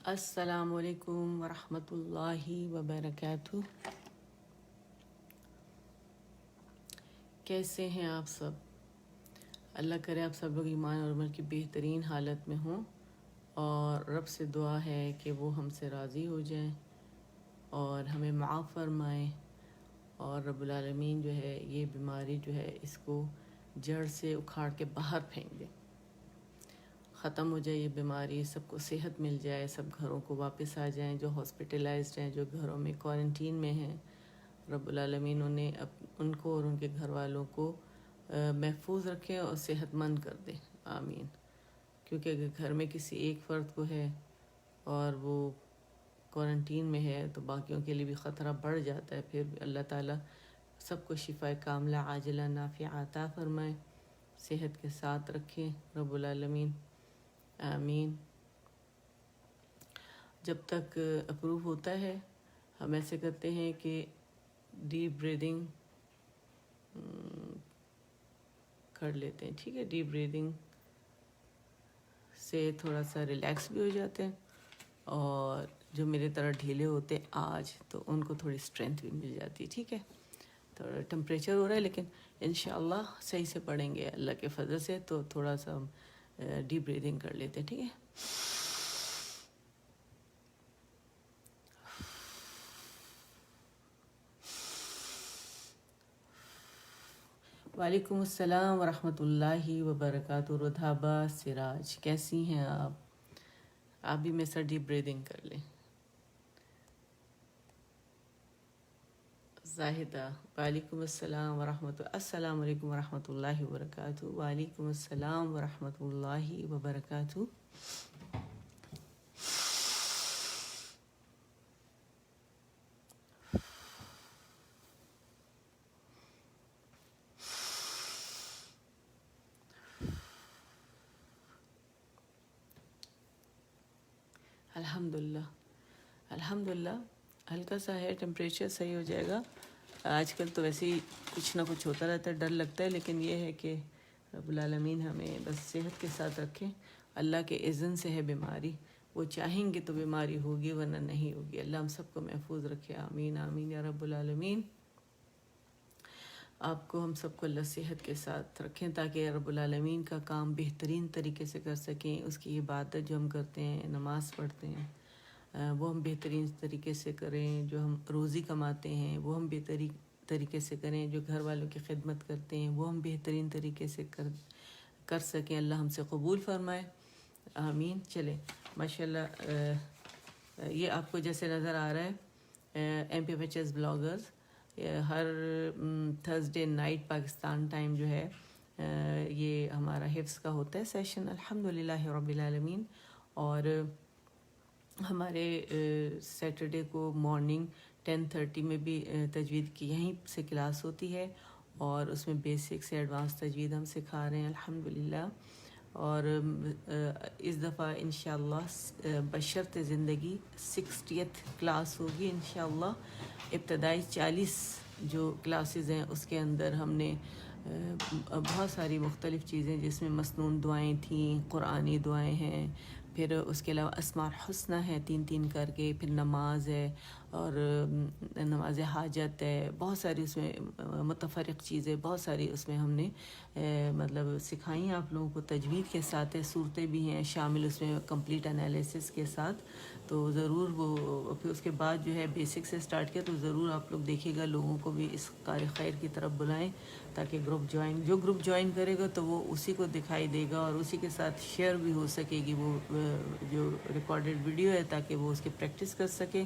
السلام علیکم ورحمۃ اللہ وبرکاتہ۔ کیسے ہیں آپ سب؟ اللہ کرے آپ سب لوگ ایمان اور عمل کی بہترین حالت میں ہوں، اور رب سے دعا ہے کہ وہ ہم سے راضی ہو جائیں اور ہمیں معاف فرمائیں، اور رب العالمین جو ہے یہ بیماری جو ہے اس کو جڑ سے اکھاڑ کے باہر پھینک دیں، ختم ہو جائے یہ بیماری، سب کو صحت مل جائے، سب گھروں کو واپس آ جائیں، جو ہاسپٹلائزڈ ہیں، جو گھروں میں کوارنٹین میں ہیں، رب العالمین انہیں ان کو اور ان کے گھر والوں کو محفوظ رکھیں اور صحت مند کر دیں، آمین۔ کیونکہ اگر گھر میں کسی ایک فرد کو ہے اور وہ کوارنٹین میں ہے تو باقیوں کے لیے بھی خطرہ بڑھ جاتا ہے، پھر اللہ تعالیٰ سب کو شفا کاملہ عاجلہ نافعہ عطا فرمائے، صحت کے ساتھ رکھیں رب العالمین، آمین۔ جب تک اپروو ہوتا ہے ہم ایسے کرتے ہیں کہ ڈیپ بریدنگ کر لیتے ہیں، ٹھیک ہے؟ ڈیپ بریدنگ سے تھوڑا سا ریلیکس بھی ہو جاتے ہیں، اور جو میرے طرح ڈھیلے ہوتے آج تو ان کو تھوڑی اسٹرینتھ بھی مل جاتی ہے، ٹھیک ہے؟ تھوڑا ٹمپریچر ہو رہا ہے لیکن انشاءاللہ صحیح سے پڑھیں گے اللہ کے فضل سے، تو تھوڑا سا ہم ڈیپ بریدنگ کر لیتے ہیں، ٹھیک ہے؟ وعلیکم السلام ورحمۃ اللہ وبرکاتہ۔ رودھابا سراج، کیسی ہیں آپ بھی میرے ساتھ ڈیپ بریدنگ کر لیں۔ زاہدہ، وعلیکم السلام السلام علیکم ورحمۃ اللہ وبرکاتہ۔ وعلیکم السلام ورحمۃ اللہ وبرکاتہ۔ الحمدللہ ہلکا سا ہے، ٹمپریچر صحیح ہو جائے گا۔ آج کل تو ویسے ہی کچھ نہ کچھ ہوتا رہتا ہے، ڈر لگتا ہے، لیکن یہ ہے کہ رب العالمین ہمیں بس صحت کے ساتھ رکھیں۔ اللہ کے اذن سے ہے بیماری، وہ چاہیں گے تو بیماری ہوگی ورنہ نہیں ہوگی۔ اللہ ہم سب کو محفوظ رکھے، آمین آمین یا رب العالمین۔ آپ کو، ہم سب کو اللہ صحت کے ساتھ رکھیں تاکہ رب العالمین کا کام بہترین طریقے سے کر سکیں، اس کی عبادت جو ہم کرتے ہیں، نماز پڑھتے ہیں، وہ ہم بہترین طریقے سے کریں، جو ہم روزی کماتے ہیں وہ ہم بہترین طریقے سے کریں، جو گھر والوں کی خدمت کرتے ہیں وہ ہم بہترین طریقے سے کر سکیں، اللہ ہم سے قبول فرمائے، آمین۔ چلیں ماشاءاللہ، یہ آپ کو جیسے نظر آ رہا ہے M P F S bloggers ہر تھرسڈے نائٹ پاکستان ٹائم جو ہے یہ ہمارا حفظ کا ہوتا ہے سیشن، الحمدللہ رب العالمین۔ اور ہمارے سیٹرڈے کو مارننگ 10:30 میں بھی تجوید کی یہیں سے کلاس ہوتی ہے، اور اس میں بیسک سے ایڈوانس تجوید ہم سکھا رہے ہیں الحمدللہ۔ اور اس دفعہ انشاءاللہ بشرط زندگی 60th کلاس ہوگی انشاءاللہ۔ ابتدائی 40 جو کلاسز ہیں اس کے اندر ہم نے بہت ساری مختلف چیزیں، جس میں مسنون دعائیں تھیں، قرآنی دعائیں ہیں، پھر اس کے علاوہ اسماء الحسنی ہے 3 کر کے، پھر نماز ہے، اور نماز حاجت ہے، بہت ساری اس میں متفرق چیزیں، بہت ساری اس میں ہم نے مطلب سکھائی ہیں آپ لوگوں کو، تجوید کے ساتھ ہے، صورتیں بھی ہیں شامل اس میں کمپلیٹ انالیسس کے ساتھ۔ تو ضرور وہ پھر اس کے بعد جو ہے بیسک سے سٹارٹ کیا، تو ضرور آپ لوگ دیکھیے گا، لوگوں کو بھی اس کار خیر کی طرف بلائیں تاکہ جو گروپ جوائن کرے گا تو وہ اسی کو دکھائی دے گا، اور اسی کے ساتھ شیئر بھی ہو سکے گی وہ جو ریکارڈڈ ویڈیو ہے، تاکہ وہ اس کی پریکٹس کر سکے۔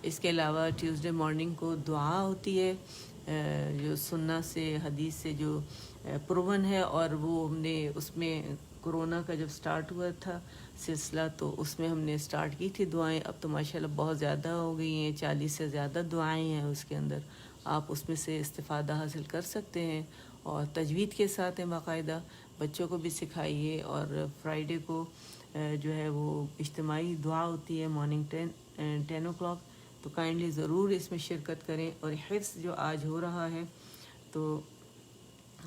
اس کے علاوہ ٹیوزڈے مارننگ کو دعا ہوتی ہے، جو سنہ سے حدیث سے جو پروون ہے، اور وہ ہم نے اس میں کرونا کا جب سٹارٹ ہوا تھا سلسلہ تو اس میں ہم نے سٹارٹ کی تھی دعائیں، اب تو ماشاءاللہ بہت زیادہ ہو گئی ہیں، 40 سے زیادہ دعائیں ہیں اس کے اندر، آپ اس میں سے استفادہ حاصل کر سکتے ہیں، اور تجوید کے ساتھ ہیں باقاعدہ، بچوں کو بھی سکھائیے۔ اور فرائیڈے کو جو ہے وہ اجتماعی دعا ہوتی ہے مارننگ 10 o'clock، تو کائنڈلی ضرور اس میں شرکت کریں۔ اور حفظ جو آج ہو رہا ہے تو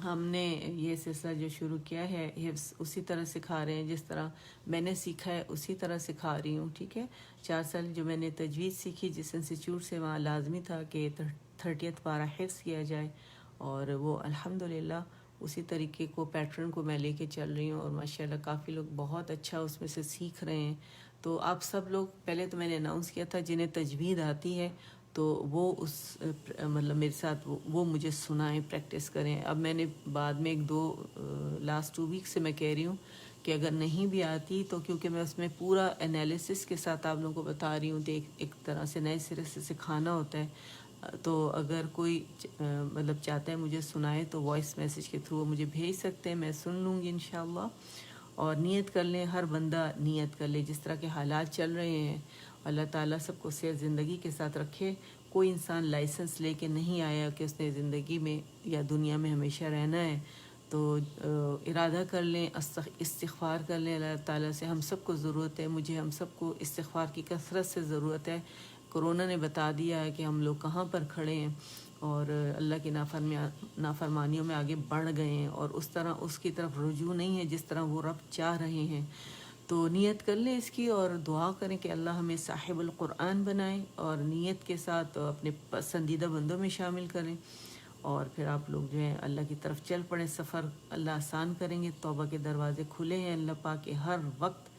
ہم نے یہ سلسلہ جو شروع کیا ہے حفظ اسی طرح سکھا رہے ہیں جس طرح میں نے سیکھا ہے اسی طرح سکھا رہی ہوں، ٹھیک ہے۔ 4 سال جو میں نے تجوید سیکھی جس انسٹیٹیوٹ سے، وہاں لازمی تھا کہ 30 پارہ حفظ کیا جائے، اور وہ الحمدللہ اسی طریقے کو پیٹرن کو میں لے کے چل رہی ہوں، اور ماشاءاللہ کافی لوگ بہت اچھا اس میں سے سیکھ رہے ہیں۔ تو آپ سب لوگ، پہلے تو میں نے اناؤنس کیا تھا جنہیں تجوید آتی ہے تو وہ اس مطلب میرے ساتھ وہ مجھے سنائیں، پریکٹس کریں۔ اب میں نے بعد میں لاسٹ 2 ویک سے میں کہہ رہی ہوں کہ اگر نہیں بھی آتی تو کیونکہ میں اس میں پورا انالیسس کے ساتھ آپ لوگوں کو بتا رہی ہوں، تو ایک طرح سے نئے سرے سے سکھانا ہوتا ہے۔ تو اگر کوئی مطلب چاہتا ہے مجھے سنائے تو وائس میسیج کے تھرو وہ مجھے بھیج سکتے ہیں، میں سن لوں گی انشاءاللہ۔ اور نیت کر لیں، ہر بندہ نیت کر لے، جس طرح کے حالات چل رہے ہیں اللہ تعالیٰ سب کو صحت زندگی کے ساتھ رکھے۔ کوئی انسان لائسنس لے کے نہیں آیا کہ اس نے زندگی میں یا دنیا میں ہمیشہ رہنا ہے، تو ارادہ کر لیں، استغفار کر لیں اللہ تعالیٰ سے۔ ہم سب کو ضرورت ہے، مجھے ہم سب کو استغفار کی کثرت سے ضرورت ہے۔ کرونا نے بتا دیا ہے کہ ہم لوگ کہاں پر کھڑے ہیں، اور اللہ کی نافرمانیوں میں آگے بڑھ گئے ہیں، اور اس طرح اس کی طرف رجوع نہیں ہے جس طرح وہ رب چاہ رہے ہیں۔ تو نیت کر لیں اس کی، اور دعا کریں کہ اللہ ہمیں صاحب القرآن بنائیں، اور نیت کے ساتھ اپنے پسندیدہ بندوں میں شامل کریں، اور پھر آپ لوگ جو ہیں اللہ کی طرف چل پڑیں۔ سفر اللہ آسان کریں گے، توبہ کے دروازے کھلے ہیں اللہ پاک کے ہر وقت،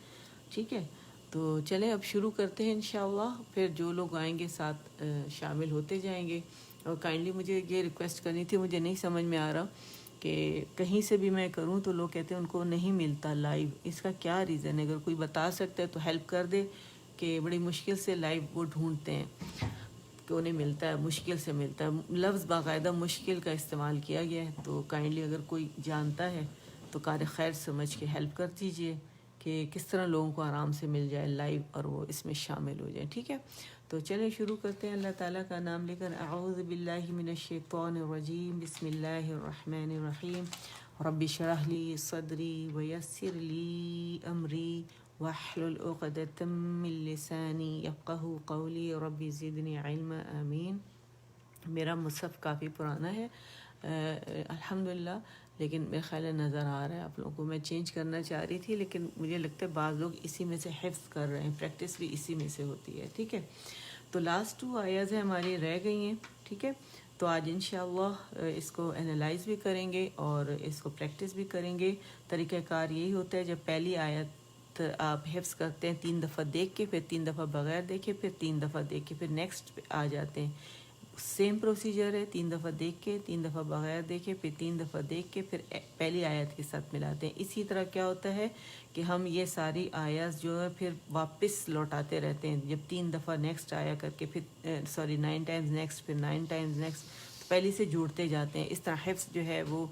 ٹھیک ہے۔ تو چلیں اب شروع کرتے ہیں انشاءاللہ، پھر جو لوگ آئیں گے ساتھ شامل ہوتے جائیں گے۔ اور کائنڈلی مجھے یہ ریکویسٹ کرنی تھی، مجھے نہیں سمجھ میں آ رہا کہ کہیں سے بھی میں کروں تو لوگ کہتے ہیں ان کو نہیں ملتا لائیو، اس کا کیا ریزن ہے؟ اگر کوئی بتا سکتا ہے تو ہیلپ کر دے، کہ بڑی مشکل سے لائیو وہ ڈھونڈتے ہیں کہ انہیں ملتا ہے، مشکل سے ملتا ہے، لفظ باقاعدہ مشکل کا استعمال کیا گیا ہے۔ تو کائنڈلی اگر کوئی جانتا ہے تو کار خیر سمجھ کے ہیلپ کر دیجیے کہ کس طرح لوگوں کو آرام سے مل جائے لائیو اور وہ اس میں شامل ہو جائیں، ٹھیک ہے۔ تو چلیں شروع کرتے ہیں اللہ تعالیٰ کا نام لے کر۔ اعوذ باللہ من الشیطان الرجیم، بسم اللہ الرحمن الرحیم۔ رب اشرح لی صدری ویسر لی امری واحلل عقدۃ من لسانی یفقہوا قولی رب زدنی علما، آمین۔ میرا مصحف کافی پرانا ہے الحمدللہ، لیکن میرے خیال ہے نظر آ رہا ہے آپ لوگوں کو۔ میں چینج کرنا چاہ رہی تھی لیکن مجھے لگتا ہے بعض لوگ اسی میں سے حفظ کر رہے ہیں، پریکٹس بھی اسی میں سے ہوتی ہے، ٹھیک ہے۔ تو لاسٹ 2 آیاز ہیں ہماری رہ گئی ہیں، ٹھیک ہے۔ تو آج انشاءاللہ اس کو انالائز بھی کریں گے اور اس کو پریکٹس بھی کریں گے۔ طریقہ کار یہی ہوتا ہے، جب پہلی آیت آپ حفظ کرتے ہیں 3 دفعہ دیکھ کے، پھر 3 دفعہ بغیر دیکھے، پھر 3 دفعہ دیکھ کے، پھر نیکسٹ پہ آ جاتے ہیں۔ سیم پروسیجر ہے، 3 دفعہ دیکھ کے، 3 دفعہ بغیر دیکھے، پھر 3 دفعہ دیکھ کے، پھر پہلی آیت کے ساتھ ملاتے ہیں۔ اسی طرح کیا ہوتا ہے کہ ہم یہ ساری آیات جو ہے پھر واپس لوٹاتے رہتے ہیں، جب 3 دفعہ نیکسٹ آیا کر کے، پھر 9 ٹائمز نیکسٹ، پھر 9 ٹائمز نیکسٹ، تو پہلے سے جوڑتے جاتے ہیں۔ اس طرح حفظ جو ہے وہ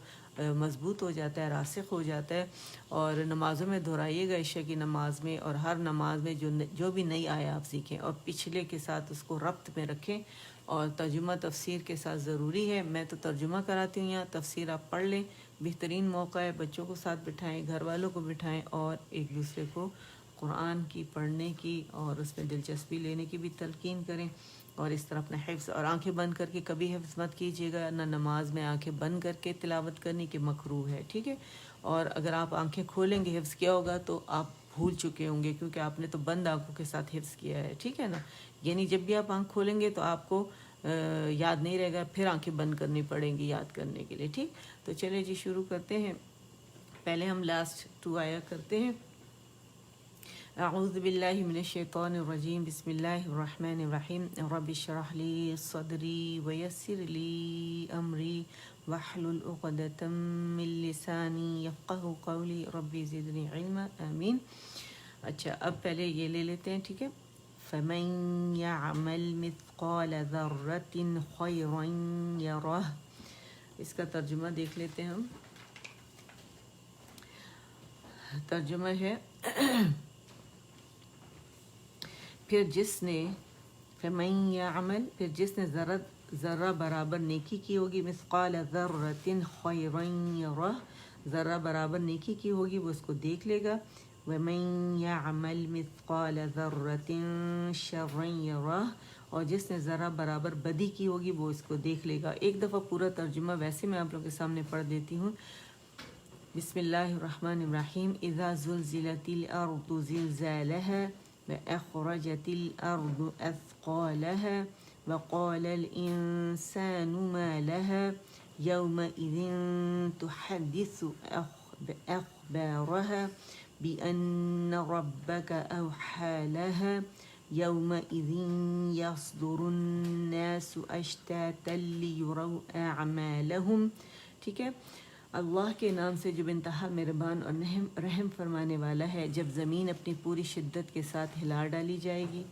مضبوط ہو جاتا ہے، راسخ ہو جاتا ہے۔ اور نمازوں میں دہرائیے گا، عشاء کی نماز میں اور ہر نماز میں جو بھی نئی آیا آپ سیکھیں اور پچھلے کے ساتھ اس کو ربط میں رکھیں، اور ترجمہ تفسیر کے ساتھ ضروری ہے۔ میں تو ترجمہ کراتی ہوں، یہاں تفسیر آپ پڑھ لیں، بہترین موقع ہے۔ بچوں کو ساتھ بٹھائیں، گھر والوں کو بٹھائیں، اور ایک دوسرے کو قرآن کی پڑھنے کی اور اس میں دلچسپی لینے کی بھی تلقین کریں، اور اس طرح اپنا حفظ۔ اور آنکھیں بند کر کے کبھی حفظ مت کیجیے گا، نہ نماز میں آنکھیں بند کر کے تلاوت کرنی، کہ مکروہ ہے، ٹھیک ہے۔ اور اگر آپ آنکھیں کھولیں گے حفظ کیا ہوگا تو آپ بھول چکے ہوں گے، کیونکہ آپ نے تو بند آنکھوں کے ساتھ حفظ کیا ہے، ٹھیک ہے نا۔ یعنی جب بھی آپ آنکھ کھولیں گے تو آپ کو یاد نہیں رہے گا، پھر آنکھیں بند کرنی پڑیں گی یاد کرنے کے لیے، ٹھیک۔ تو چلیں جی شروع کرتے ہیں۔ پہلے ہم لاسٹ 2 آیا کرتے ہیں۔ اعوذ باللہ من الشیطان الرجیم، بسم اللہ الرحمن الرحیم۔ رب اشرح لی صدری ویسر لی امری واحلل عقدۃ من لسانی یفقہوا قولی رب زدنی علما، آمین۔ اچھا اب پہلے یہ لے لیتے ہیں، ٹھیک ہے۔ فمن يعمل مثقال ذرة خيرا يره، اس کا ترجمہ دیکھ لیتے ہیں ہم۔ ترجمہ ہے پھر جس نے، فمن يعمل، پھر جس نے ذرہ برابر نیکی کی ہوگی، مثقال ذرة خيرا يره، ذرہ برابر نیکی کی ہوگی وہ اس کو دیکھ لے گا، وَمَن يَعْمَلْ مِثْقَالَ ذَرَّةٍ شَرًّا يَرَهُ، اور جس نے ذرا برابر بدی کی ہوگی وہ اس کو دیکھ لے گا۔ ایک دفعہ پورا ترجمہ ویسے میں آپ لوگوں کے سامنے پڑھ دیتی ہوں۔ بسم اللہ الرحمن الرحیم۔ اذا زلزلت الارض زلزالها واخرجت الارض اثقالها وقال الانسان ما لها يومئذ تحدث اخبارها بان ربك اوحى لها يومئذ يصدر الناس اشتاتا ليروا اعمالهم۔ ٹھیک ہے، اللہ کے نام سے جو انتہا مہربان اور رحم فرمانے والا ہے۔ جب زمین اپنی پوری شدت کے ساتھ ہلا ڈالی جائے گی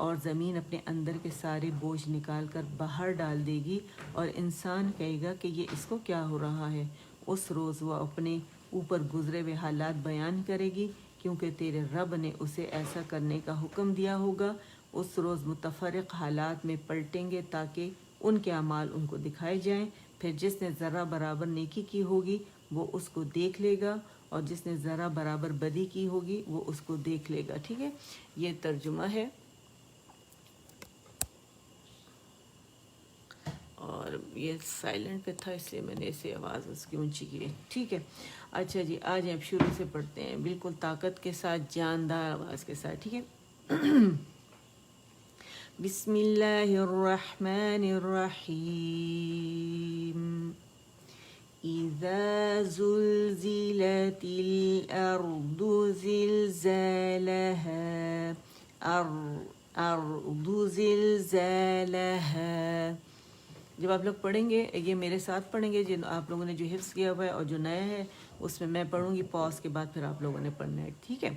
اور زمین اپنے اندر کے سارے بوجھ نکال کر باہر ڈال دے گی اور انسان کہے گا کہ یہ اس کو کیا ہو رہا ہے، اس روز وہ اپنے اوپر گزرے ہوئے حالات بیان کرے گی، کیونکہ تیرے رب نے اسے ایسا کرنے کا حکم دیا ہوگا۔ اس روز متفرق حالات میں پلٹیں گے تاکہ ان کے اعمال ان کو دکھائے جائیں۔ پھر جس نے ذرا برابر نیکی کی ہوگی وہ اس کو دیکھ لے گا، اور جس نے ذرا برابر بدی کی ہوگی وہ اس کو دیکھ لے گا۔ ٹھیک ہے، یہ ترجمہ ہے، اور یہ سائلنٹ پہ تھا اس لیے میں نے اسے آواز اس کی اونچی کی۔ ٹھیک ہے، اچھا جی، آج اب شروع سے پڑھتے ہیں بالکل طاقت کے ساتھ، جاندار آواز کے ساتھ۔ ٹھیک ہے، بسم اللہ الرحمن الرحیم۔ اذا زلزلت الارض زلزالها، ارض زلزالها۔ جب آپ لوگ پڑھیں گے، یہ میرے ساتھ پڑھیں گے، جن آپ لوگوں نے جو حفظ کیا ہوا ہے اور جو نیا ہے اس میں میں پڑھوں گی، پاس کے بعد پھر آپ لوگوں نے پڑھنا ہے۔ ٹھیک ہے،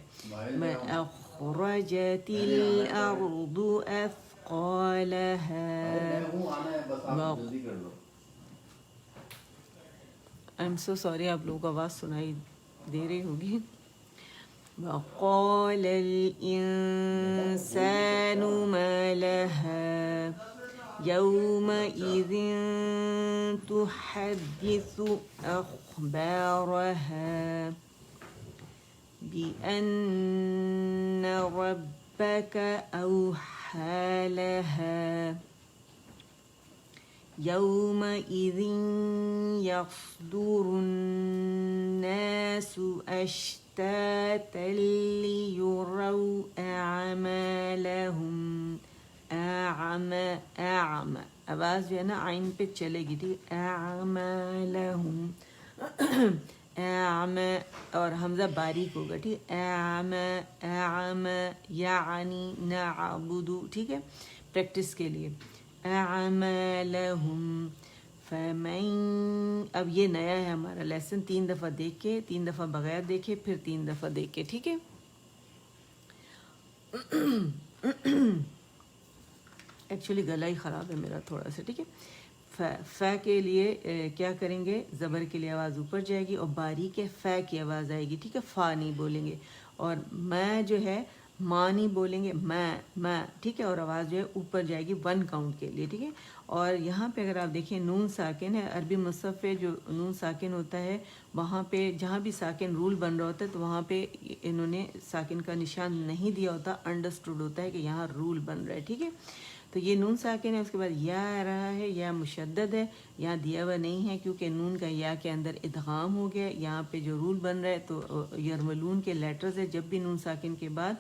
میں اخرجت الارض اثقالها، I'm so sorry، آپ لوگوں کو آواز سنائی دے رہی ہوگی۔ وقال الانسان ما لها يومئذ تحدث أخبارها بأن ربك أوحى لها يومئذ يصدر الناس أشتاتا ليروا أعمالهم۔ اعمى آواز جو ہے نا عین پہ چلے گی، ٹھیک، اعمالهم، اعمى، اور حمزہ باریک ہوگا، ٹھیک، اعمى یعنی نعبد، ٹھیک ہے، پریکٹس کے لیے، اعمالهم فمن۔ اب یہ نیا ہے ہمارا لیسن، 3 دفعہ دیکھ کے، 3 دفعہ بغیر دیکھے، پھر 3 دفعہ دیکھ کے، ٹھیک ہے۔ ایکچولی گلا ہی خراب ہے میرا تھوڑا سا، ٹھیک ہے۔ ف کے لیے کیا کریں گے، زبر کے لیے آواز اوپر جائے گی اور باریک ہے، ف کی آواز آئے گی، ٹھیک ہے، فا نہیں بولیں گے، اور میں جو ہے ماں نہیں بولیں گے، میں، ٹھیک ہے، اور آواز جو ہے اوپر جائے گی 1 کاؤنٹ کے لیے، ٹھیک ہے۔ اور یہاں پہ اگر آپ دیکھیں نون ساکن ہے، عربی مصحف پہ جو نون ساکن ہوتا ہے وہاں پہ جہاں بھی ساکن رول بن رہا ہوتا ہے تو وہاں پہ انہوں نے ساکن کا نشان نہیں دیا ہوتا، انڈرسٹوڈ ہوتا ہے کہ یہاں رول بن رہا ہے، ٹھیک ہے۔ تو یہ نون ساکن ہے، اس کے بعد یا آ رہا ہے، یا مشدد ہے، یہاں دیا ہوا نہیں ہے کیونکہ نون کا یا کے اندر ادغام ہو گیا۔ یہاں پہ جو رول بن رہا ہے تو یرملون کے لیٹرز ہے، جب بھی نون ساکن کے بعد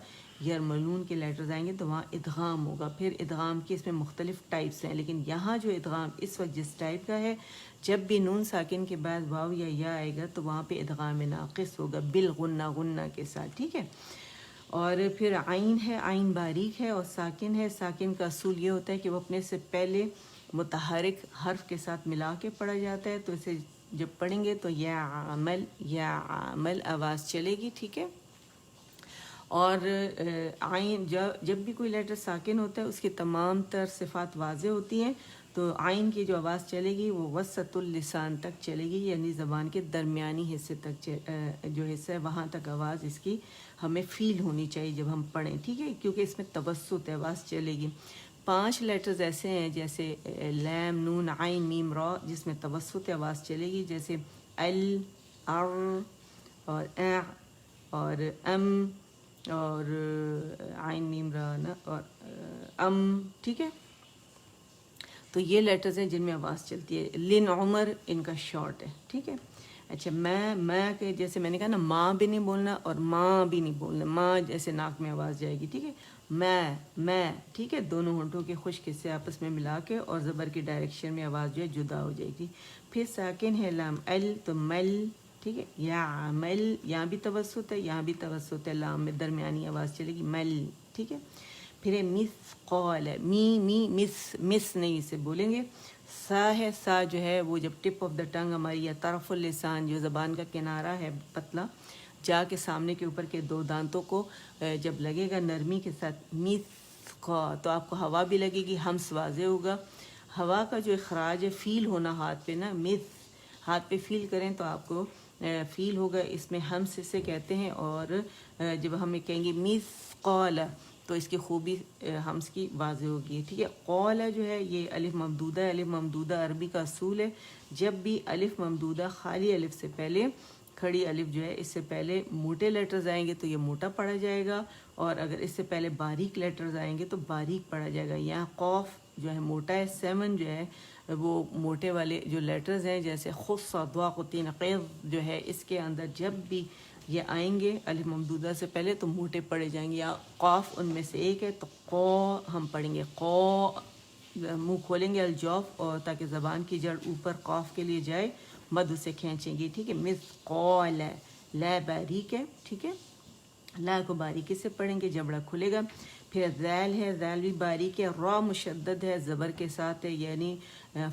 یرملون کے لیٹرز آئیں گے تو وہاں ادغام ہوگا۔ پھر ادغام کی اس میں مختلف ٹائپس ہیں، لیکن یہاں جو ادغام اس وقت جس ٹائپ کا ہے، جب بھی نون ساکن کے بعد واو یا یا آئے گا تو وہاں پہ ادغام ناقص ہوگا بالغنہ، غنہ کے ساتھ، ٹھیک ہے۔ اور پھر عین ہے، عین باریک ہے اور ساکن ہے۔ ساکن کا اصول یہ ہوتا ہے کہ وہ اپنے سے پہلے متحرک حرف کے ساتھ ملا کے پڑھا جاتا ہے، تو اسے جب پڑھیں گے تو یا عمل آواز چلے گی، ٹھیک ہے۔ اور عین جب بھی کوئی لیٹر ساکن ہوتا ہے اس کی تمام تر صفات واضح ہوتی ہیں، تو عین کی جو آواز چلے گی وہ وسط اللسان تک چلے گی، یعنی زبان کے درمیانی حصے تک، جو حصہ ہے وہاں تک آواز اس کی ہمیں فیل ہونی چاہیے جب ہم پڑھیں، ٹھیک ہے، کیونکہ اس میں توسط ہے، آواز چلے گی۔ 5 لیٹرز ایسے ہیں جیسے لام، نون، عین، میم، را، جس میں توسط آواز چلے گی، جیسے ال، ار اور اور اور عین میم را نا اور ٹھیک ہے. تو یہ لیٹرز ہیں جن میں آواز چلتی ہے. لن عمر ان کا شارٹ ہے. ٹھیک ہے. اچھا میں کہ جیسے میں نے کہا نا ماں بھی نہیں بولنا اور ماں بھی نہیں بولنا. ماں جیسے ناک میں آواز جائے گی. ٹھیک ہے. میں ٹھیک ہے. دونوں ہونٹوں کے خشک حصے آپس میں ملا کے اور زبر کی ڈائریکشن میں آواز جو ہے جدا ہو جائے گی. پھر ساکن ہے لام ال تو مل. ٹھیک ہے. یا مل یہاں بھی توسط ہے یہاں بھی توسط ہے. لام میں درمیانی آواز چلے گی مل. ٹھیک ہے. پھر ہے مثقال ہے. می مس نہیں اسے بولیں گے. سا ہے. سا جو ہے وہ جب ٹپ آف دا ٹنگ ہماری یا طرف اللسان جو زبان کا کنارہ ہے پتلا جا کے سامنے کے اوپر کے دو دانتوں کو جب لگے گا نرمی کے ساتھ مثقا تو آپ کو ہوا بھی لگے گی. ہمس واضح ہوگا. ہوا کا جو اخراج ہے فیل ہونا ہاتھ پہ نا ہاتھ پہ فیل کریں تو آپ کو فیل ہوگا. اس میں ہمس اسے کہتے ہیں. اور جب ہمیں کہیں گے مثقال تو اس کی خوبی ہمس کی واضح ہوگی. ٹھیک ہے. قول جو ہے یہ الف ممدودہ ہے. الف ممدودہ عربی کا اصول ہے. جب بھی الف ممدودہ خالی الف سے پہلے کھڑی الف جو ہے اس سے پہلے موٹے لیٹرز آئیں گے تو یہ موٹا پڑھا جائے گا. اور اگر اس سے پہلے باریک لیٹرز آئیں گے تو باریک پڑھا جائے گا. یہاں قوف جو ہے موٹا ہے. 7 جو ہے وہ موٹے والے جو لیٹرز ہیں جیسے خص ضا قطین قیض جو ہے اس کے اندر جب بھی یہ آئیں گے الف ممدودہ سے پہلے تو موٹے پڑھے جائیں گے. یا قاف ان میں سے ایک ہے تو قو ہم پڑھیں گے. قو منہ کھولیں گے الجوف اور تاکہ زبان کی جڑ اوپر قاف کے لیے جائے مد اسے کھینچیں گے. ٹھیک ہے. مثقال لا باریک ہے. ٹھیک ہے. لا کو باریکی سے پڑھیں گے جبڑا کھلے گا. پھر ذیل ہے. ذیل بھی باریک ہے. را مشدد ہے زبر کے ساتھ ہے یعنی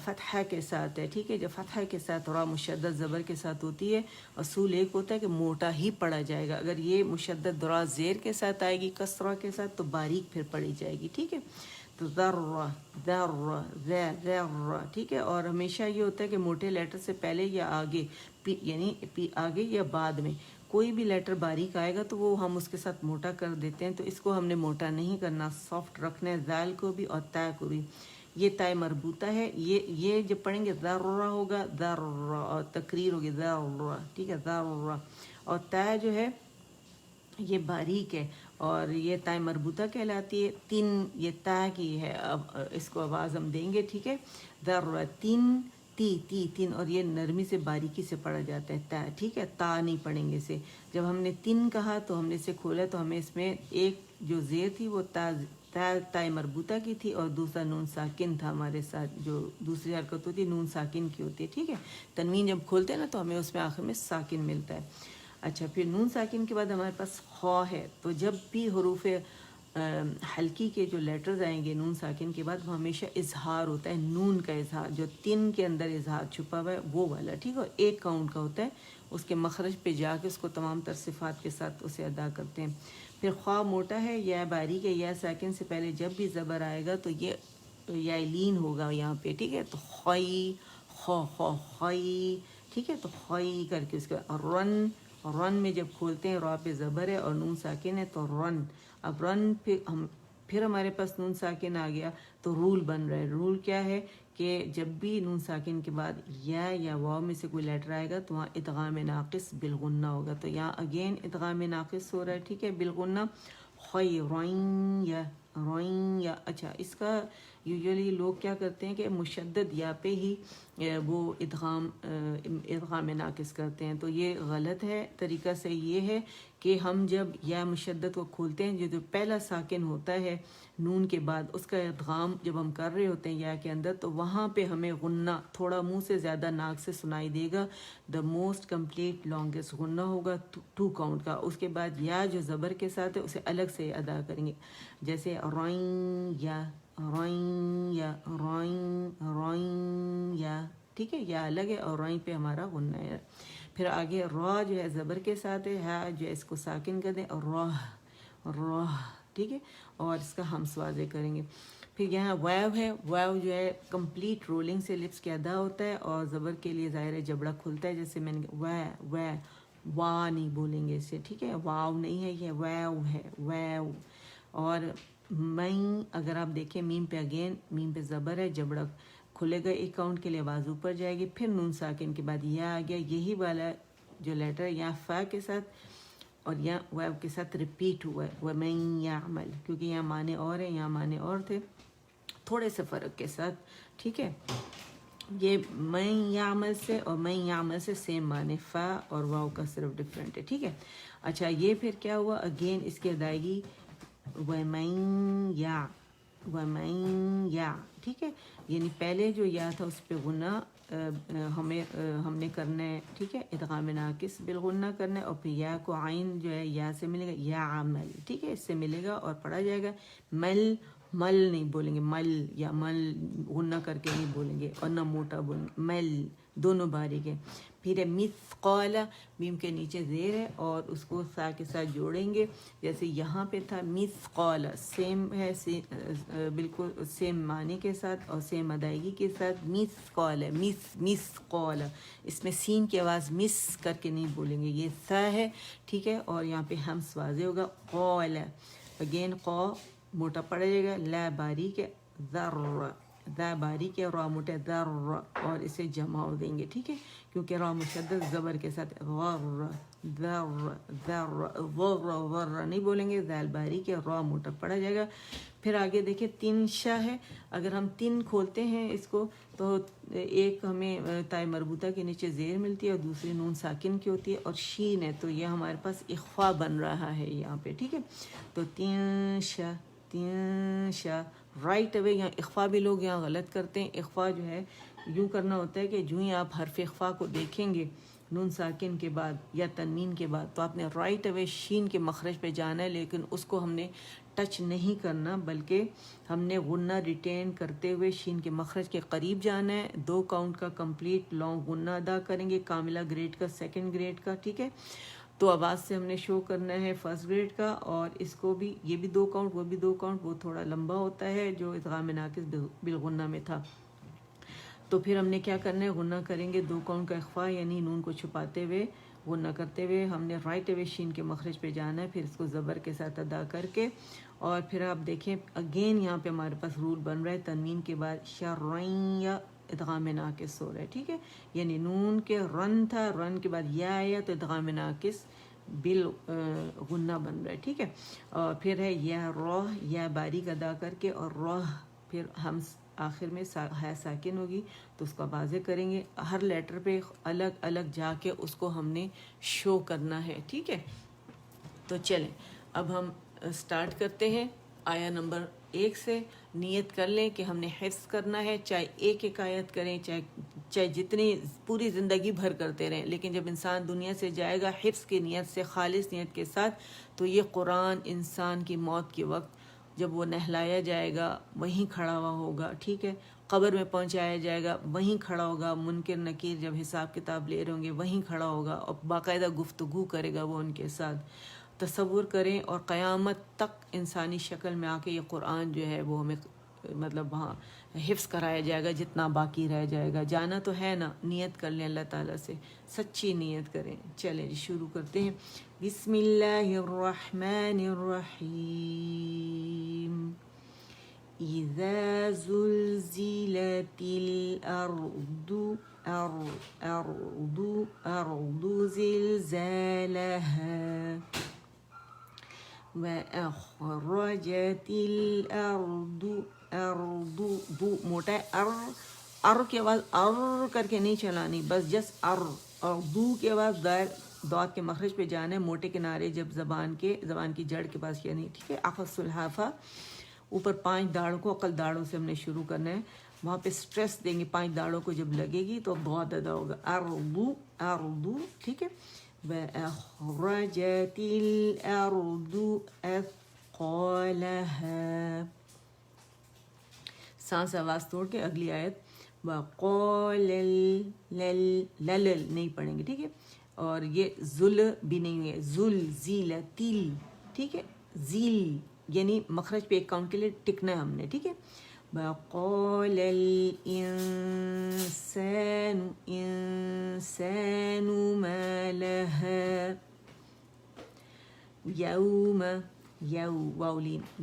فتحہ کے ساتھ ہے. ٹھیک ہے. جب فتحہ کے ساتھ را مشدد زبر کے ساتھ ہوتی ہے اصول ایک ہوتا ہے کہ موٹا ہی پڑھا جائے گا. اگر یہ مشدد را زیر کے ساتھ آئے گی کسرہ کے ساتھ تو باریک پھر پڑھی جائے گی. ٹھیک ہے. تو ذر. ٹھیک ہے. اور ہمیشہ یہ ہوتا ہے کہ موٹے لیٹر سے پہلے یا آگے یعنی آگے یا بعد میں کوئی بھی لیٹر باریک آئے گا تو وہ ہم اس کے ساتھ موٹا کر دیتے ہیں. تو اس کو ہم نے موٹا نہیں کرنا سافٹ رکھنا ہے. ذال کو بھی اور تا کو بھی. یہ تائے مربوطہ ہے. یہ جب پڑھیں گے ذرہ ہوگا ذر اور تقریر ہوگی ذر. ٹھیک ہے. ذر. اور تا جو ہے یہ باریک ہے اور یہ تائے مربوطہ کہلاتی ہے. تین یہ تا کی ہے. اب اس کو آواز ہم دیں گے. ٹھیک ہے. ذر تین تین اور یہ نرمی سے باریکی سے پڑھا جاتا ہے تا. ٹھیک ہے. تا نہیں پڑھیں گے اسے. جب ہم نے تین کہا تو ہم نے اسے کھولا تو ہمیں اس میں ایک جو زیر تھی وہ تائے مربوطہ کی تھی اور دوسرا نون ساکن تھا ہمارے ساتھ. جو دوسری حرکت ہوتی ہے نون ساکن کی ہوتی ہے. ٹھیک ہے. تنوین جب کھولتے ہیں نا تو ہمیں اس میں آخر میں ساکن ملتا ہے. اچھا پھر نون ساکن کے بعد ہمارے پاس خا ہے. تو جب بھی حروف حلقی کے جو لیٹرز آئیں گے نون ساکن کے بعد وہ ہمیشہ اظہار ہوتا ہے. نون کا اظہار جو تین کے اندر اظہار چھپا ہوا ہے وہ والا. ٹھیک ہے. ایک کاؤنٹ کا ہوتا ہے. اس کے مخرج پہ جا کے اس کو تمام تر صفات کے ساتھ اسے ادا کرتے ہیں. پھر خواہ موٹا ہے. یا باریک ہے. یا ساکن سے پہلے جب بھی زبر آئے گا تو یہ یا لین ہوگا یہاں پہ. ٹھیک ہے. تو خوائی خوائی. ٹھیک ہے. تو خوائی کر کے اس کے رن میں جب کھولتے ہیں را پہ زبر ہے اور نون ساکن ہے تو رن. اب رن پھر ہمارے پاس نون ساکن آ گیا تو رول بن رہا ہے. رول کیا ہے کہ جب بھی نون ساکن کے بعد یا واو میں سے کوئی لیٹر آئے گا تو وہاں ادغام ناقص بالغنہ ہوگا. تو یہاں اگین ادغام ناقص ہو رہا ہے. ٹھیک ہے. بالغنہ خی روئیں یا. اچھا اس کا یوزلی لوگ کیا کرتے ہیں کہ مشدد یا پہ ہی وہ ادغام ناقص کرتے ہیں. تو یہ غلط ہے. طریقہ سے یہ ہے کہ ہم جب یا مشدد کو کھولتے ہیں جو پہلا ساکن ہوتا ہے نون کے بعد اس کا ادغام جب ہم کر رہے ہوتے ہیں یا کے اندر تو وہاں پہ ہمیں غنہ تھوڑا منہ سے زیادہ ناک سے سنائی دے گا. دا موسٹ کمپلیٹ لانگسٹ غنہ ہوگا 2 کاؤنٹ کا. اس کے بعد یا جو زبر کے ساتھ ہے اسے الگ سے ادا کریں گے جیسے روئیں یا روئیں یا روئیں یا. ٹھیک ہے. یا الگ ہے اور روئیں پہ ہمارا غنہ ہے. پھر آگے را جو ہے زبر کے ساتھ ہے. ہا جو ہے اس کو ساکن کر دیں اور راہ. ٹھیک ہے. اور اس کا ہمس واضح کریں گے. پھر یہاں ویو ہے. ویو جو ہے کمپلیٹ رولنگ سے لپس کے ادا ہوتا ہے اور زبر کے لیے ظاہر ہے جبڑا کھلتا ہے. جیسے میں نے وا نہیں بولیں گے اسے. ٹھیک ہے. واو نہیں ہے یہ ویو ہے. ویو. اور میں اگر آپ دیکھیں میم پہ اگین میم پہ زبر ہے جبڑا کھلے گا. ایک کاؤنٹ کے لیے آواز اوپر جائے گی. پھر نون ساکن کے بعد یا آ گیا. یہی والا جو لیٹر ہے یہاں فا کے ساتھ اور یہاں واو کے ساتھ ریپیٹ ہوا ہے وَمَن يَعْمَلْ، کیونکہ یہاں معنی اور ہیں یہاں معنی اور تھے تھوڑے سے فرق کے ساتھ، ٹھیک ہے. یہ من یعمل سے اور من یعمل سے سیم معنی، فا اور واو کا صرف ڈفرینٹ ہے، ٹھیک ہے. اچھا یہ پھر کیا ہوا اگین اس کی ادائیگی وَمَن یا، ٹھیک ہے. یعنی پہلے جو یا تھا اس پہ غنہ ہم نے کرنا ہے، ٹھیک ہے، ادغام ناقص بالغنہ کرنا ہے، اور پھر یا کو عین جو ہے یا سے ملے گا یا عمل، ٹھیک ہے، اس سے ملے گا اور پڑھا جائے گا. مل نہیں بولیں گے، مل یا مل غنہ کر کے نہیں بولیں گے، اور نہ موٹا بولیں گے، مل دونوں باریک ہے. پھر ہے مثقال، میم کے نیچے زیر ہے اور اس کو سا کے ساتھ جوڑیں گے، جیسے یہاں پہ تھا مثقال، سیم ہے، بالکل سیم معنی کے ساتھ اور سیم ادائیگی کے ساتھ. مثقال ہے، مثقال، اس میں سین کی آواز مس کر کے نہیں بولیں گے، یہ سا ہے، ٹھیک ہے. اور یہاں پہ ہمس واضح ہوگا. قال اگین قا موٹا پڑ جائے گا، لا باریک ہے، ذر ذا باریک ہے، را موٹا ذر، اور اسے جمع ہو دیں گے، ٹھیک ہے، کیونکہ را مشدد زبر کے ساتھ غر ذر ذر ذر نہیں بولیں گے، ذال باریک ہے، را موٹا پڑا جائے گا. پھر آگے دیکھیں تین شا ہے، اگر ہم تین کھولتے ہیں اس کو تو ایک ہمیں تائے مربوطہ کے نیچے زیر ملتی ہے اور دوسری نون ساکن کی ہوتی ہے، اور شین ہے تو یہ ہمارے پاس اخفا بن رہا ہے یہاں پہ، ٹھیک ہے. تو تین شا رائٹ اوے، یہاں اخفا بھی لوگ یہاں غلط کرتے ہیں. اخفا جو ہے یوں کرنا ہوتا ہے کہ جو ہی آپ حرف اخفا کو دیکھیں گے نون ساکن کے بعد یا تنوین کے بعد تو آپ نے رائٹ اوے شین کے مخرج پہ جانا ہے، لیکن اس کو ہم نے ٹچ نہیں کرنا، بلکہ ہم نے غنہ ریٹین کرتے ہوئے شین کے مخرج کے قریب جانا ہے. 2 کاؤنٹ کا کمپلیٹ لانگ غنہ ادا کریں گے، کاملہ گریڈ کا، سیکنڈ گریڈ کا، ٹھیک ہے. تو آواز سے ہم نے شو کرنا ہے فرسٹ گریڈ کا، اور اس کو بھی یہ بھی 2 کاؤنٹ وہ بھی 2 کاؤنٹ، وہ تھوڑا لمبا ہوتا ہے جو ادغام ناقص بالغنہ میں تھا. تو پھر ہم نے کیا کرنا ہے، غنہ کریں گے 2 کاؤنٹ کا اخفا، یعنی نون کو چھپاتے ہوئے غنہ کرتے ہوئے ہم نے رائٹ اوے شین کے مخرج پہ جانا ہے، پھر اس کو زبر کے ساتھ ادا کر کے. اور پھر آپ دیکھیں اگین یہاں پہ ہمارے پاس رول بن رہا ہے تنوین کے بعد شرعین یا ادغام ناقص ہو رہا ہے، ٹھیک ہے. یعنی نون کے رن تھا، رن کے بعد یا آیا تو ادغام ناقص غنہ بن رہا ہے، ٹھیک ہے. اور پھر ہے یا روح، یا باریک ادا کر کے، اور روح پھر ہم آخر میں ہے ساکن ہوگی تو اس کو واضح کریں گے. ہر لیٹر پہ الگ الگ جا کے اس کو ہم نے شو کرنا ہے، ٹھیک ہے. تو چلیں اب ہم سٹارٹ کرتے ہیں آیا نمبر 1 سے. نیت کر لیں کہ ہم نے حفظ کرنا ہے، چاہے ایک آیت کریں، چاہے جتنی پوری زندگی بھر کرتے رہیں، لیکن جب انسان دنیا سے جائے گا حفظ کی نیت سے، خالص نیت کے ساتھ، تو یہ قرآن انسان کی موت کے وقت جب وہ نہلایا جائے گا وہیں کھڑا ہوا ہوگا، ٹھیک ہے. قبر میں پہنچایا جائے گا وہیں کھڑا ہوگا، منکر نکیر جب حساب کتاب لے رہے ہوں گے وہیں کھڑا ہوگا اور باقاعدہ گفتگو کرے گا وہ ان کے ساتھ. تصور کریں، اور قیامت تک انسانی شکل میں آ کے یہ قرآن جو ہے وہ ہمیں مطلب وہاں حفظ کرایا جائے گا جتنا باقی رہ جائے گا. جانا تو ہے نا، نیت کر لیں اللہ تعالیٰ سے، سچی نیت کریں. چلیں جی شروع کرتے ہیں. بسم اللہ الرحمن الرحیم. اذا زلزلت الارض ارض زلزالها وأخرجت الأرض بو موٹا ہے، ار کے بعد ار کر کے نہیں چلانی، بس جس ار، اور دو کے بعد دعات کے مخرج پہ جانا ہے، موٹے کنارے جب زبان کی جڑ کے پاس، یعنی ٹھیک ہے. اخص الحافہ اوپر 5 داڑوں کو عقل داڑوں سے ہم نے شروع کرنا ہے، وہاں پہ سٹریس دیں گے. 5 داڑوں کو جب لگے گی تو ضاد ادا ہوگا، ارض، ٹھیک ہے. وَأَخْرَجَتِ الْأَرْضُ أَثْقَالَهَا، سانس آواز توڑ کے اگلی آیت وَقَالَ لَلَل نہیں پڑھیں گے، ٹھیک ہے. اور یہ ذل بھی نہیں ہے، زلزلتل، ٹھیک ہے. زیل یعنی مخرج پہ ایک کاؤنٹ کے لیے ٹکنا ہے ہم نے، ٹھیک ہے. وَقَالَ الْإِنسَانُ مَا لَهَا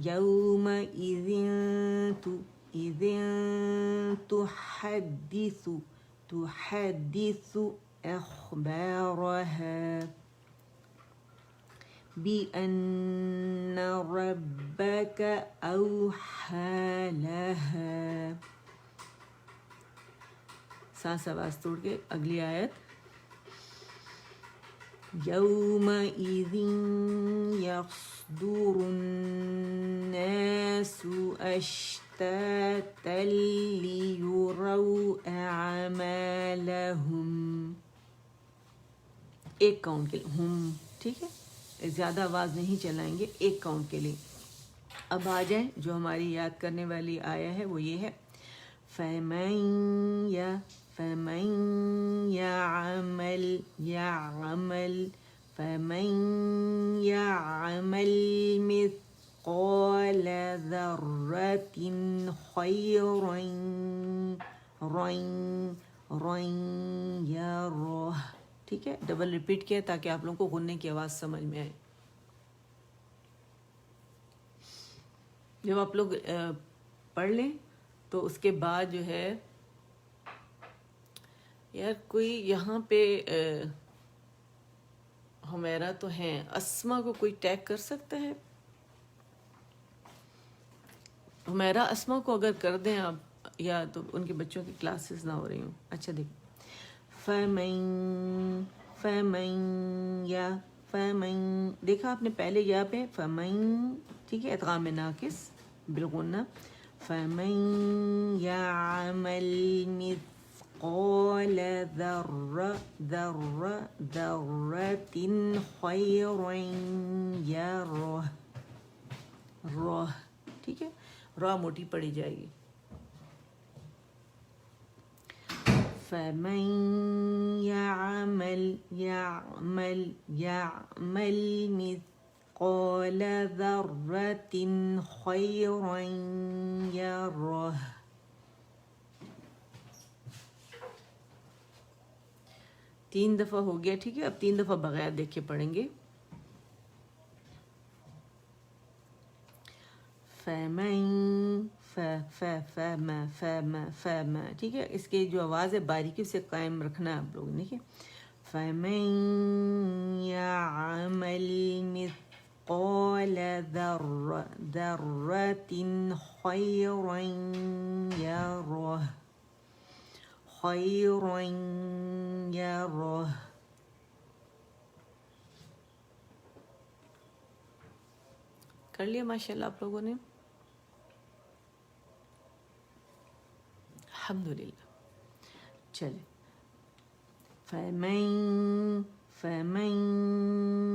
يَوْمَئِذٍ تُحَدِّثُ أَخْبَارَهَا. بأن ربك أوحى لها. سانس آواز توڑ کے اگلی آیت. يومئذ يصدر الناس أشتاتا ليروا أعمالهم. ایک کاؤنٹ کے لیے ہم، ٹھیک ہے، زیادہ آواز نہیں چلائیں گے، ایک کاؤنٹ کے لیے. اب آ جائیں جو ہماری یاد کرنے والی آیا ہے وہ یہ ہے فَمَن يَعْمَلْ مِثْقَالَ ذَرَّةٍ خَيْرًا يَرَهُ. ٹھیک ہے، ڈبل ریپیٹ کیا تاکہ آپ لوگوں کو غننے کی آواز سمجھ میں آئے. جب آپ لوگ پڑھ لیں تو اس کے بعد جو ہے یار کوئی یہاں پہ ہمیرا تو ہیں، اسما کو کوئی ٹیگ کر سکتا ہے؟ ہمیرا اسما کو اگر کر دیں آپ، یا تو ان کے بچوں کی کلاسز نہ ہو رہی ہوں. اچھا دیکھ فَمَن دیکھا آپ نے پہلے یہاں پہ فَمَن، ٹھیک ہے، ادغام ناقص بالغنہ. فَمَن يَعْمَلْ مِثْقَالَ ذَرَّةٍ خَيْرًا يَرَهُ. ٹھیک ہے، را موٹی پڑی جائے گی. فَمَن يَعْمَلْ مِثْقَالَ ذَرَّةٍ خَيْرًا يَرَهُ. تین دفعہ ہو گیا، ٹھیک ہے. اب تین دفعہ بغیر دیکھے پڑھیں گے. فَمَن ٹھیک ہے، اس کی جو آواز ہے باریکی سے قائم رکھنا ہے آپ لوگ نے. فَمَن يَعْمَلْ مِثْقَالَ ذَرَّةٍ خَيْرًا يَرَهُ. کر لیا ماشاء اللہ آپ لوگوں نے، الحمدللہ. چلے فَمَن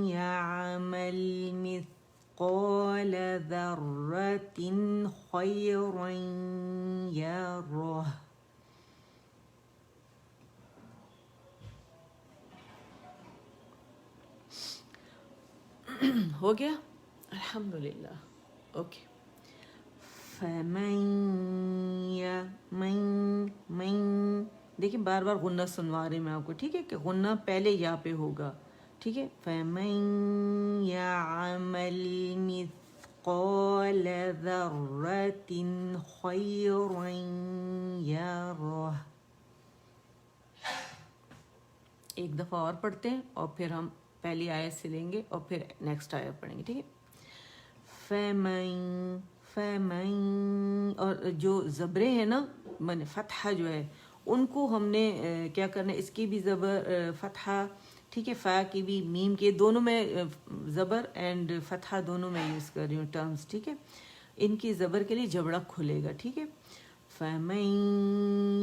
يَعْمَلْ مِثْقَالَ ذَرَّةٍ خَيْرًا يَرَهُ. ہو گیا الحمدللہ. اوکے. من دیکھیں بار بار غنہ سنوا رہے میں آپ کو، ٹھیک ہے، کہ غنہ پہلے یا پہ ہوگا. ٹھیک ہے. فَمَن يَعْمَلْ مِثْقَالَ ذَرَّةٍ خَيْرًا يَرَهُ. ایک دفعہ اور پڑھتے ہیں اور پھر ہم پہلی آیت سے لیں گے اور پھر نیکسٹ آیت پڑھیں گے. ٹھیک ہے. فَمَن اور جو زبریں ہیں نا، من فتحہ جو ہے ان کو ہم نے کیا کرنا ہے، اس کی بھی زبر فتحہ، ٹھیک ہے، فا کی بھی، میم کے دونوں میں زبر اینڈ فتحہ دونوں میں یوز کر رہی ہوں ٹرمز. ٹھیک ہے. ان کی زبر کے لیے جبڑا کھلے گا. ٹھیک ہے. فَمَن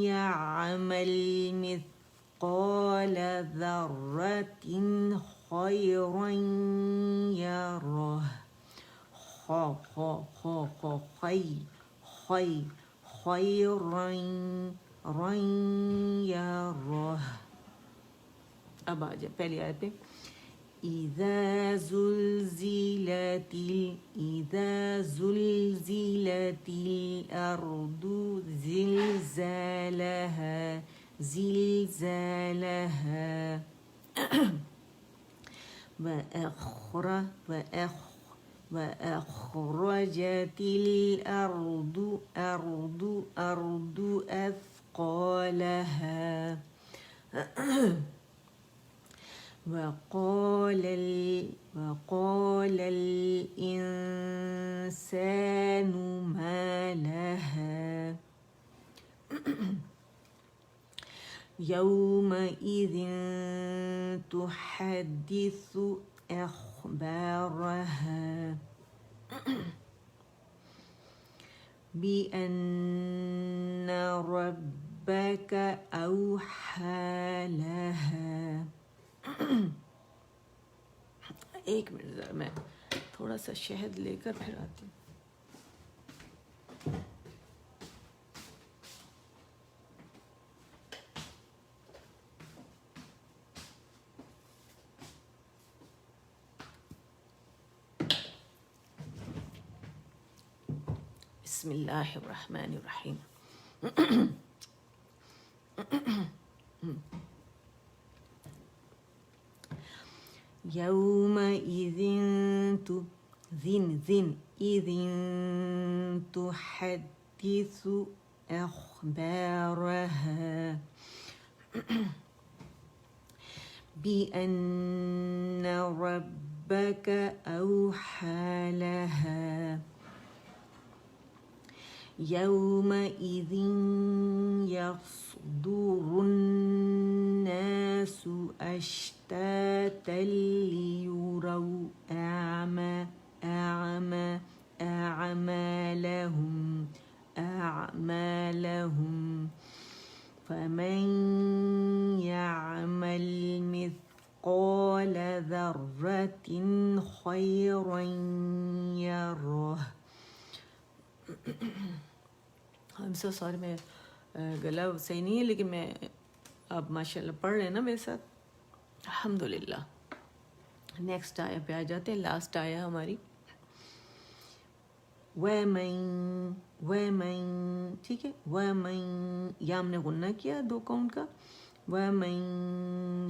يَعْمَلْ مِثْقَالَ ذَرَّةٍ خَيْرًا يَرَهُ. خَيْرًا يَرَهُ. اب آ جائے پہلی آیت پہ. اِذَا زُلْزِلَتِ الْأَرْضُ زِلْزَالَهَا وَأَخْرَجَتِ الْأَرْضُ أَثْقَالَهَا وقال الإنسان ما لها يومئذ تحدث أخبارها بأن ربك أوحى لها. ایک منٹ ذرا میں تھوڑا سا شہد لے کر پھر آتی ہوں. بسم اللہ الرحمن الرحیم. يومئذ تحدث أخبارها بأن ربك أوحى لها يومئذ يصدر الناس أشتاتا ليروا أعمالهم فمن يعمل مثقال ذرة خيرا يره. I'm so sorry, میں گلا صحیح نہیں ہے لیکن میں آپ ماشاء اللہ پڑھ رہے ہیں نا میرے ساتھ. الحمدللہ. نیکسٹ آیا پہ آ جاتے ہیں. لاسٹ آیا ہماری وَمَن ٹھیک ہے. وَمَن یا ہم نے غنہ کیا 2 کاؤنٹ کا. وَمَن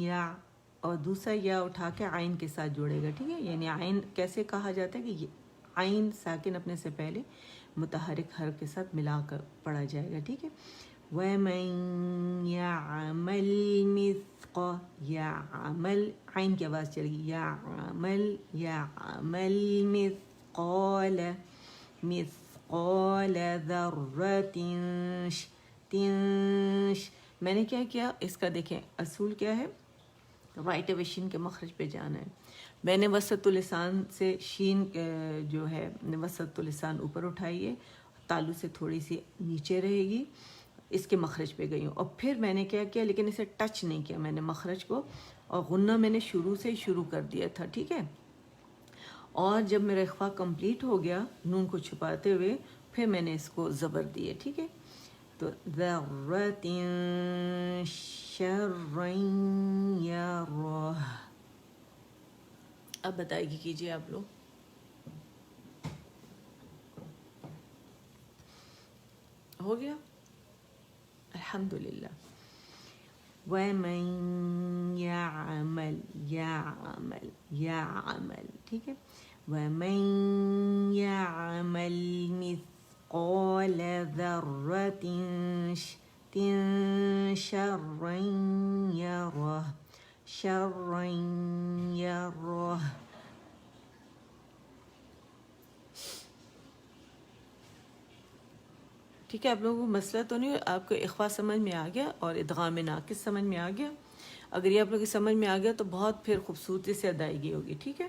یا اور دوسرا یا اٹھا کے عین کے ساتھ جوڑے گا. ٹھیک ہے. یعنی عین کیسے کہا جاتا ہے کہ عین ساکن اپنے سے پہلے متحرک حرف کے ساتھ ملا کر پڑھا جائے گا. ٹھیک ہے. وَمَن يَعْمَلْ يَعْمَلْ عین کی آواز چلے گی. يَعْمَلْ مثقال ذرة میں نے کیا کیا اس کا دیکھیں اصول کیا ہے. رائٹ اوے شین کے مخرج پہ جانا ہے. میں نے وسط اللسان سے شین جو ہے وسط اللسان اوپر اٹھائیے, تالو سے تھوڑی سی نیچے رہے گی, اس کے مخرج پہ گئی ہوں. اور پھر میں نے کیا کیا لیکن اسے ٹچ نہیں کیا میں نے مخرج کو, اور غنہ میں نے شروع سے ہی شروع کر دیا تھا. ٹھیک ہے. اور جب میرا اخفا کمپلیٹ ہو گیا نون کو چھپاتے ہوئے پھر میں نے اس کو زبر دیے. ٹھیک ہے. تو ذرۃ شرًا یرہ. اب بتائیے کیجیے آپ لوگ. ہو گیا الحمدللہ. وَمَن يَعْمَلْ ٹھیک ہے. وَمَن يَعْمَلْ مثقال ذرة شرًا يره. ٹھیک ہے. آپ لوگوں کو مسئلہ تو نہیں, آپ کو اخفا سمجھ میں آ گیا اور ادغام ناقص سمجھ میں آ گیا. اگر یہ آپ لوگوں کی سمجھ میں آ گیا تو بہت پھر خوبصورتی سے ادائیگی ہوگی. ٹھیک ہے.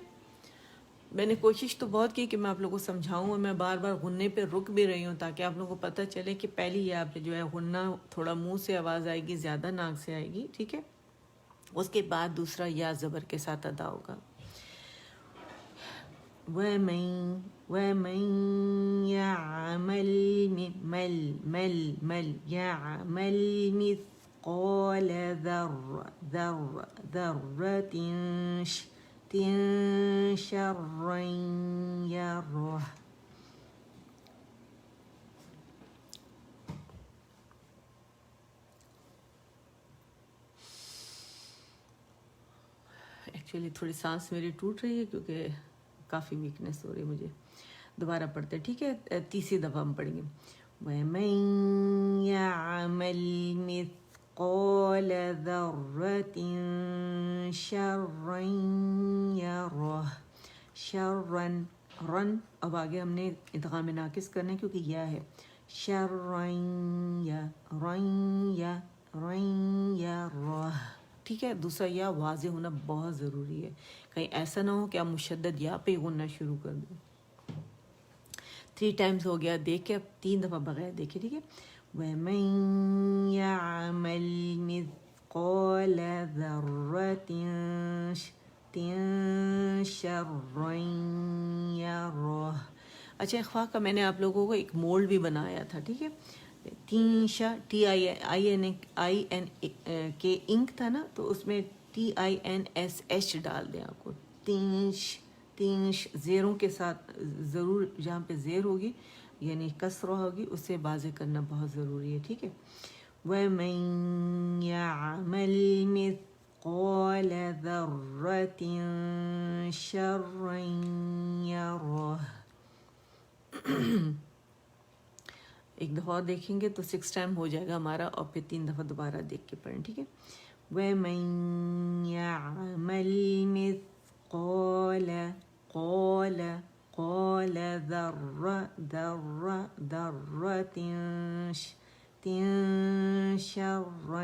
میں نے کوشش تو بہت کی کہ میں آپ لوگوں کو سمجھاؤں, اور میں بار بار غنّے پہ رک بھی رہی ہوں تاکہ آپ لوگوں کو پتہ چلے کہ پہلی یہ آپ جو ہے غنّہ تھوڑا منہ سے آواز آئے گی, زیادہ ناک سے آئے گی. ٹھیک ہے. اس کے بعد دوسرا یا زبر کے ساتھ ادا ہوگا. وَمَن يَعْمَلْ مثقال ذرة شرًا یرہ. ایکچولی تھوڑی سانس میری ٹوٹ رہی ہے کیونکہ کافی ویکنیس ہو رہی ہے مجھے. دوبارہ پڑھتے ٹھیک ہے. تیسری دفعہ ہم پڑھیں گے. وَمَن يَعْمَلْ مثقال ذرة شرا یرہ، شرن رن، اب آگے ہم نے ادغام ناقص کرنا ہے کیونکہ یا ہے، شرن یا رن یا رن یرہ، ٹھیک ہے. دوسرا یا واضح ہونا بہت ضروری ہے، کہیں ایسا نہ ہو کہ آپ مشدد یا پہ غنہ شروع کر دیں. 3 ٹائمز ہو گیا، دیکھ کے اب 3 دفعہ بغیر دیکھے، ٹھیک ہے. وَمَن يَعْمَلْ مِثْقَالَ ذَرَّةٍ شَرًّا يَرَهُ. اچھا اخفاء کا میں نے آپ لوگوں کو ایک مولڈ بھی بنایا تھا، ٹھیک ہے. تینشا TIN کے انک تھا نا، تو اس میں TINSH ڈال دیں آپ کو. تینش زیروں کے ساتھ ضرور، جہاں پہ زیر ہوگی یعنی کسرہ ہوگی اسے واضح کرنا بہت ضروری ہے، ٹھیک ہے. وَمَن يَعْمَلْ مِثْقَالَ ذَرَّةٍ شَرًّا يَرَهُ. ایک دفعہ اور دیکھیں گے تو 6 ٹائم ہو جائے گا ہمارا، اور پھر 3 دفعہ دوبارہ دیکھ کے پڑھیں، ٹھیک ہے. وَمَن يَعْمَلْ مِثْقَالَ قَالَ ذَرَّةٍ شَرًّا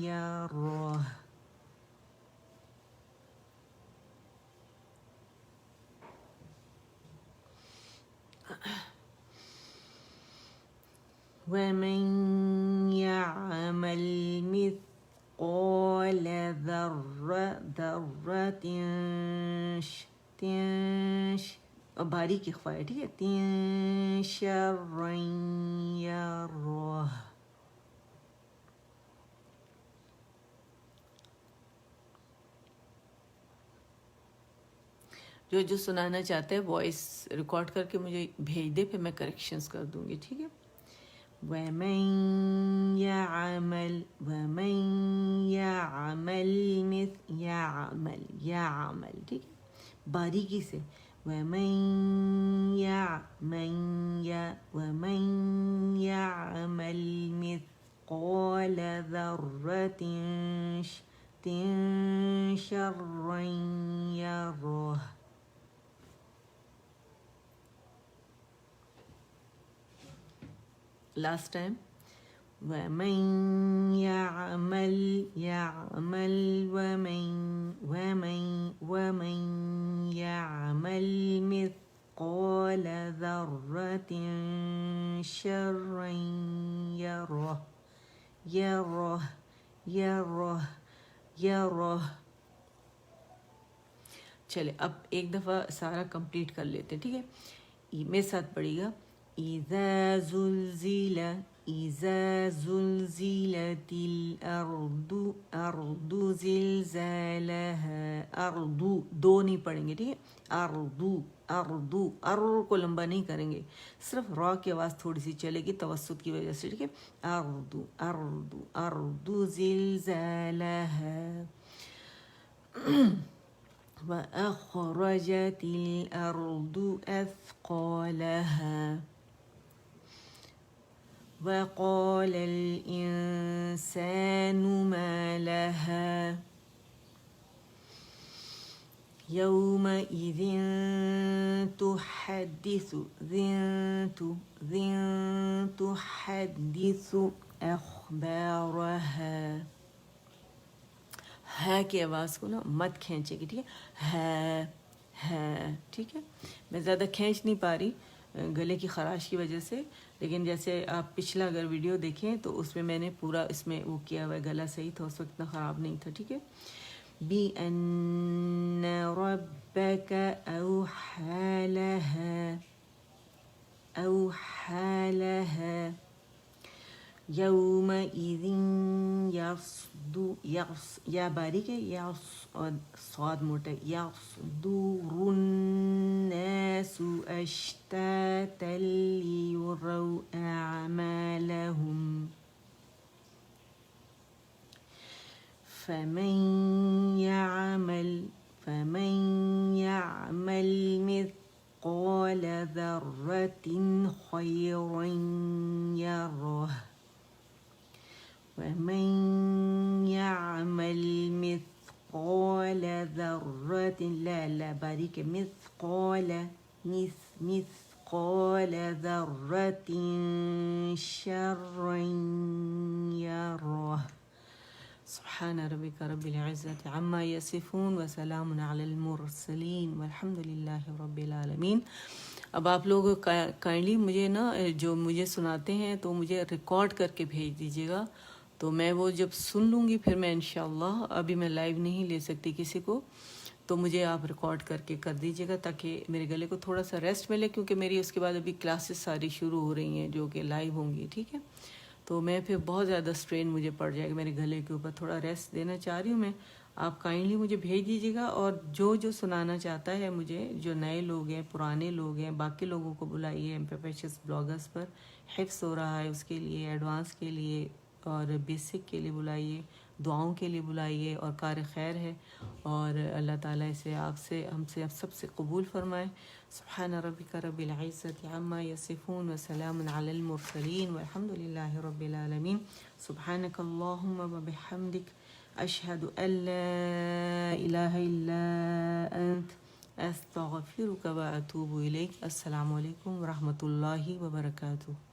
يَرَهُ. وَمَن يَعْمَلْ مِثْقَالَ ذَرَّةٍ اور باریک اخفاء ہے، ٹھیک ہے. شَرًّا يَرَهُ. جو سنانا چاہتے ہیں وائس ریکارڈ کر کے مجھے بھیج دے، پھر میں کریکشنز کر دوں گی، ٹھیک ہے. وَمَن يَعْمَلْ يَعْمَل، ٹھیک ہے، باریکی سے. وَمَن يَعْمَلْ مِثْقَالَ ذَرَّةٍ شَرًّا يَرَهُ. Last time. وَمَن يَعْمَلْ مِثْقَالَ ذَرَّةٍ شَرًّا يَرَهُ. چلے اب ایک دفعہ سارا کمپلیٹ کر لیتے، ٹھیک ہے. میرے ساتھ پڑھیے گا. اِذَا زُلْزِلَتِ الْأَرْضُ زِلْزَالَهَا. ارضو دو نہیں پڑھیں گے، ٹھیک ہے. ارضو کو لمبا نہیں کریں گے، صرف را کی آواز تھوڑی سی چلے گی توسط کی وجہ سے، ٹھیک ہے. ارضو زِلْزَالَهَا. وَأَخْرَجَتِ الْأَرْضُ أَثْقَالَهَا. وَقَالَ الْإِنسَانُ مَا لَهَا يَوْمَئِذٍ تُحَدِّثُ أَخْبَارَهَا. ہے کی آواز کو نا مت کھینچے گی، ٹھیک ہے. ٹھیک ہے. میں زیادہ کھینچ نہیں پا رہی گلے کی خراش کی وجہ سے، لیکن جیسے آپ پچھلا اگر ویڈیو دیکھیں تو اس میں نے پورا اس میں وہ کیا ہوا ہے، گلا صحیح تھا اس وقت، اتنا خراب نہیں تھا، ٹھیک ہے. بِأَنَّ رَبَّكَ أَوْحَى لَهَا يَوْمَئِذٍ یا باریک ہے، اور صاد موٹا ہے. يَصْدُرُ النَّاسُ أَشْتَاتًا لِيُرَوْا أَعْمَالَهُمْ. فَمَن يَعْمَلْ مِثْقَالَ ذَرَّةٍ خَيْرًا يَرَهُ. ومن يعمل مثقال ذرة لا باریک مثقال ذرة شرا يره سبحان ربك رب العزة عما يصفون وسلام على المرسلين والحمد لله رب العالمين. اب آپ لوگ کائنڈلی مجھے نا جو مجھے سناتے ہیں تو مجھے ریکارڈ کر کے بھیج دیجیے گا، تو میں وہ جب سن لوں گی پھر میں انشاءاللہ، ابھی میں لائیو نہیں لے سکتی کسی کو، تو مجھے آپ ریکارڈ کر کے کر دیجیے گا تاکہ میرے گلے کو تھوڑا سا ریسٹ ملے، کیونکہ میری اس کے بعد ابھی کلاسز ساری شروع ہو رہی ہیں جو کہ لائیو ہوں گی. ٹھیک ہے، تو میں پھر بہت زیادہ اسٹرین مجھے پڑ جائے گا میرے گلے کے اوپر، تھوڑا ریسٹ دینا چاہ رہی ہوں میں. آپ کائنڈلی مجھے بھیج دیجیے گا، اور جو سنانا چاہتا ہے مجھے، جو نئے لوگ ہیں، پرانے لوگ ہیں، باقی لوگوں کو بلائیے امپیپیچس بلاگرس پر. حفظ ہو رہا ہے اس کے لیے، ایڈوانس کے لیے اور بیسک کے لیے بلائیے، دعاؤں کے لیے بلائیے، اور کار خیر ہے، اور اللہ تعالیٰ اسے آپ سے، ہم سے، سب سے قبول فرمائے. سبحان ربک رب العزت عما یصفون وسلام علی المرسلین والحمد للہ رب العالمین. سبحانک اللہم وبحمدک اشہد ان لا الہ الا انت استغفرک واتوب الیک. السلام علیکم ورحمۃ اللہ وبرکاتہ.